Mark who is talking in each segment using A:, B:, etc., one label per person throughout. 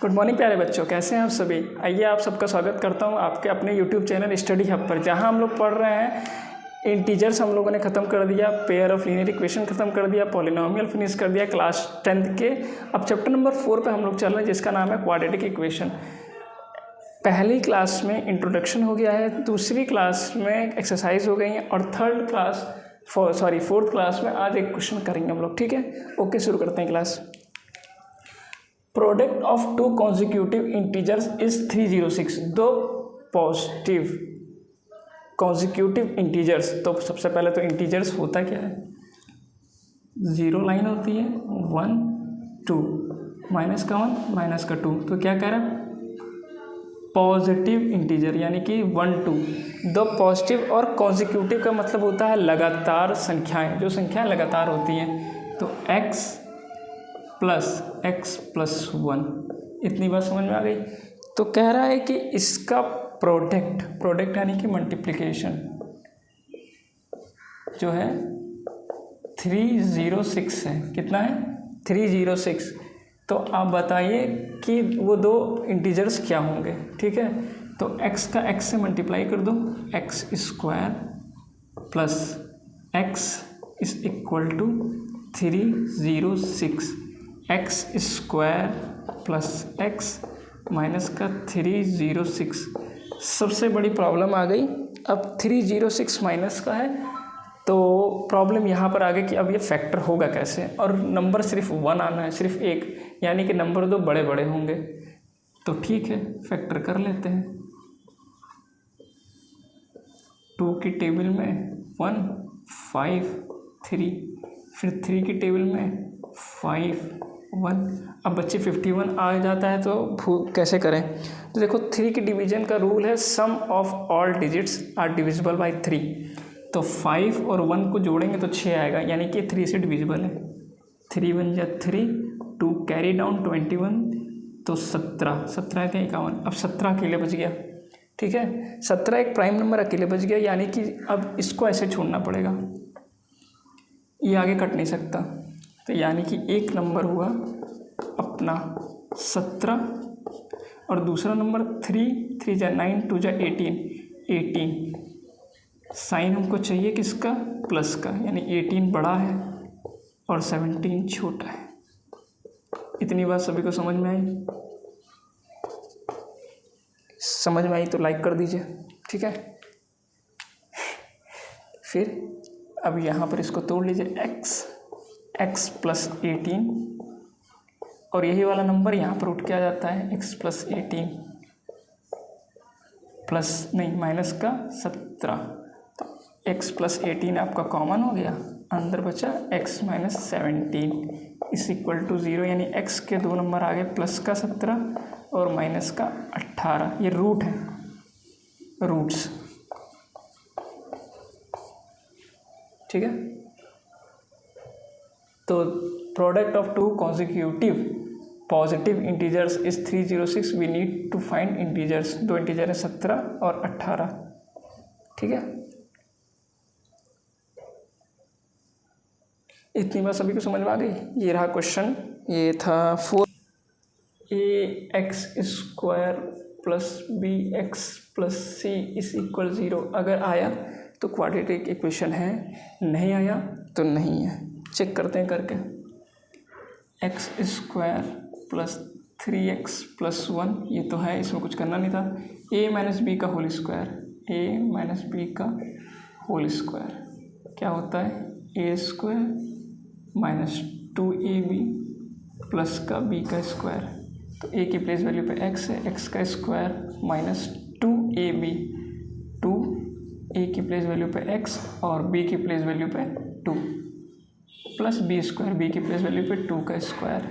A: Good morning प्यारे बच्चों, कैसे हैं आप सभी। आइए आप सबका स्वागत करता हूं आपके अपने यूट्यूब चैनल स्टडी हब पर, जहां हम लोग पढ़ रहे हैं इंटीजर्स हम लोगों ने ख़त्म कर दिया, पेयर ऑफ लीनियर इक्वेशन ख़त्म कर दिया, पॉलिनोमियल फिनिश कर दिया क्लास 10th के। अब चैप्टर नंबर 4 पे हम लोग चल रहे हैं जिसका नाम है क्वाड्रेटिक इक्वेशन। पहली क्लास में इंट्रोडक्शन हो गया है, दूसरी क्लास में एक्सरसाइज हो गई है और फोर्थ क्लास में आज एक क्वेश्चन करेंगे हम लोग। ठीक है, ओके, शुरू करते हैं class. Product of two consecutive integers is 306। दो पॉजिटिव कॉन्जिक्यूटिव इंटीजर्स, तो सबसे पहले तो इंटीजर्स होता क्या है, 0 लाइन होती है, 1 2 माइनस का 1 माइनस का 2, तो क्या कह रहा है पॉजिटिव इंटीजर यानी कि 1 2। दो पॉजिटिव और कॉन्जिक्यूटिव का मतलब होता है लगातार संख्याएं, जो संख्याएं लगातार होती हैं। तो x प्लस 1, इतनी बात समझ में आ गई। तो कह रहा है कि इसका प्रोडक्ट यानी कि मल्टीप्लिकेशन जो है 306 है। कितना है 306। तो आप बताइए कि वो दो इंटीजर्स क्या होंगे। ठीक है, तो x का x से मल्टीप्लाई कर दो, x square plus x is equal to 306। x square plus x minus का 306। सबसे बड़ी प्रॉब्लम आ गई। अब 306 माइनस का है, तो प्रॉब्लम यहाँ पर आ गई कि अब ये फैक्टर होगा कैसे, और नंबर सिर्फ 1 आना है, सिर्फ 1, यानी कि नंबर दो बड़े बड़े होंगे। तो ठीक है, फैक्टर कर लेते हैं। 2 की टेबल में 1 5 3, फिर 3 की टेबल में 5 1। अब बच्चे 51 आ जाता है तो कैसे करें। तो देखो 3 के डिवीजन का रूल है sum of all digits are divisible by 3। तो 5 और 1 को जोड़ेंगे तो 6 आएगा, यानी कि 3 से डिविजिबल है। 3 1 जा 3, 2 कैरी डाउन 21, तो 17 17 थे 51। अब 17 अकेले बच गया। ठीक है, 17 एक प्राइम नंबर अकेले बच गया, यानी कि अब इसको ऐसे छोड़ना पड़ेगा, ये आगे कट नहीं सकता। तो यानी कि एक नंबर हुआ अपना 17 और दूसरा नंबर 3 3 जा 9, 2 जा 18। साइन हमको चाहिए किसका, प्लस का, यानी 18 बड़ा है और 17 छोटा है। इतनी बात सभी को समझ में आई? समझ में आई तो लाइक कर दीजिए। ठीक है, फिर अब यहाँ पर इसको तोड़ लीजिए, x प्लस 18 और यही वाला नंबर यहाँ पर उठ के आ जाता है, x प्लस 18 प्लस नहीं माइनस का 17। तो x प्लस 18 आपका कॉमन हो गया, अंदर बचा x माइनस 17 इस इक्वल टू 0, यानी x के दो नंबर आ गए, प्लस का 17 और माइनस का 18। ये रूट है, रूट्स। ठीक है, तो product of two consecutive positive integers is 306। We need to find integers. दो इंटीजर है 17 और 18। ठीक है, इतनी बात सभी को समझ में आ गई। ये रहा क्वेश्चन, ये था 4 ax square plus b x plus c is equal 0। अगर आया तो क्वाड्रेटिक इक्वेशन है, नहीं आया तो नहीं है। चेक करते हैं करके। X square plus 3x plus 1, ये तो है, इसमें कुछ करना नहीं था। a माइनस बी का whole square, a minus b का होल स्क्वायर क्या होता है, a square minus 2ab plus का b का स्क्वायर। तो a की प्लेस वैल्यू पे x है, x का स्क्वायर माइनस 2ab, 2a की प्लेस वैल्यू पे x और b की प्लेस वैल्यू पे 2 प्लस बी स्क्वायर, बी की प्लेस वैल्यू पे 2 का स्क्वायर।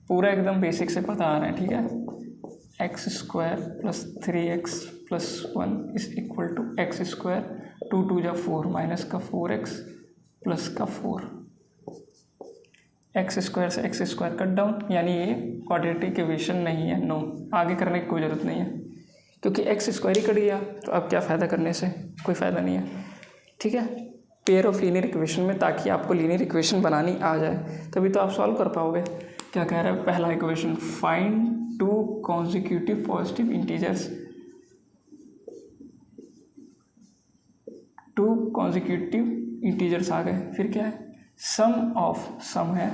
A: पूरा एकदम बेसिक से पता आ रहा है। ठीक है, x square plus 3x plus 1 is equal to x square, 2 2 जा 4 माइनस का 4x प्लस का 4। एक्स स्क्वायर से एक्स स्क्वायर कट डाउन, यानी ये क्वाड्रेटिक इक्वेशन नहीं है। नो, आगे करने की कोई ज़रूरत नहीं है, क्योंकि एक्स स्क्वायर ही कट गया, तो अब क्या फ़ायदा करने से, कोई फ़ायदा नहीं है। ठीक है, पेयर ऑफ लीनियर इक्वेशन में, ताकि आपको लीनियर इक्वेशन बनानी आ जाए, तभी तो आप सॉल्व कर पाओगे। क्या कह रहा है पहला equation, find two consecutive positive integers, 2 consecutive integers आ गए। फिर क्या है, सम ऑफ, सम है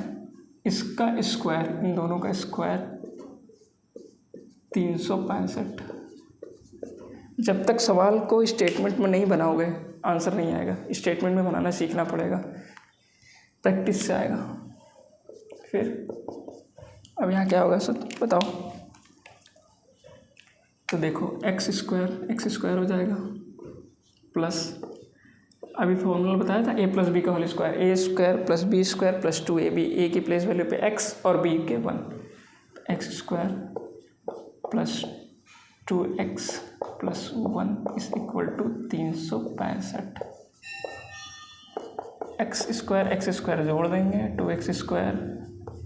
A: इसका स्क्वायर, इन दोनों का स्क्वायर 365। जब तक सवाल को स्टेटमेंट में नहीं बनाओगे आंसर नहीं आएगा, स्टेटमेंट में बनाना सीखना पड़ेगा, प्रैक्टिस से आएगा। फिर अब यहाँ क्या होगा सर बताओ। तो देखो एक्स स्क्वायर हो जाएगा प्लस, अभी फॉर्मूला बताया था a प्लस बी का whole square, A square plus B square plus 2ab, A की प्लेस वैल्यू पे x और b के 1, X square plus 2x plus 1 is equal to 365। X square जोड़ देंगे, 2x स्क्वायर,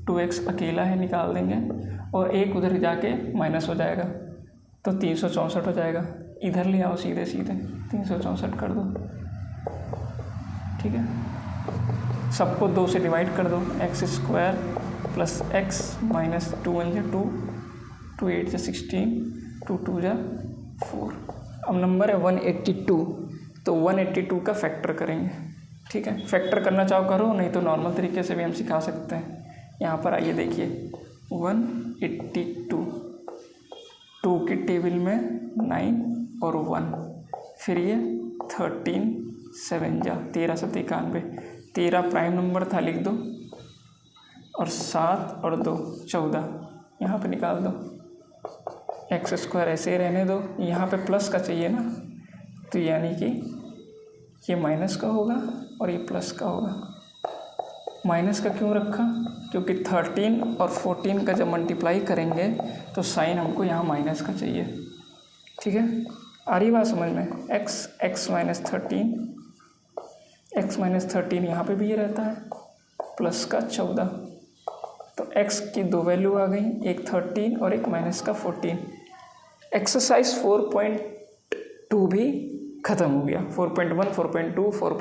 A: 2x अकेला है निकाल देंगे और एक उधर जाके माइनस हो जाएगा तो 364 हो जाएगा। इधर ले आओ सीधे 364 कर दो, ठीक है। सबको 2 से डिवाइड कर दो, x square plus x minus 2 1 जा 2, 2 8 जा 16, 2 2 जा 4। अब नंबर है 182, तो 182 का फैक्टर करेंगे, ठीक है। फैक्टर करना चाहो करो, नहीं तो नॉर्मल तरीके से भी हम सिखा सकते हैं। यहाँ पर आइए देखिए 182, 2 की टेबल में 9 और 1, फिर ये 13 7 जा 13 7 91, 13 प्राइम नंबर था लिख दो और 7 और 2 14, यहाँ पे निकाल दो। एक्स स्क्वायर ऐसे ही रहने दो, यहाँ पे प्लस का चाहिए ना, तो यानी कि ये माइनस का होगा और ये प्लस का होगा। माइनस का क्यों रखा, क्योंकि 13 और 14 का जब मल्टीप्लाई करेंगे तो साइन हमको यहाँ माइनस का चाहिए, ठीक है। आ रही बात समझ में, x माइनस 13, x माइनस 13 यहाँ पे भी ये रहता है प्लस का 14, तो x की 2 वैल्यू आ गई, एक 13 और एक माइनस का 14। एक्सरसाइज 4.2 भी ख़त्म हो गया, 4.1 4.2 4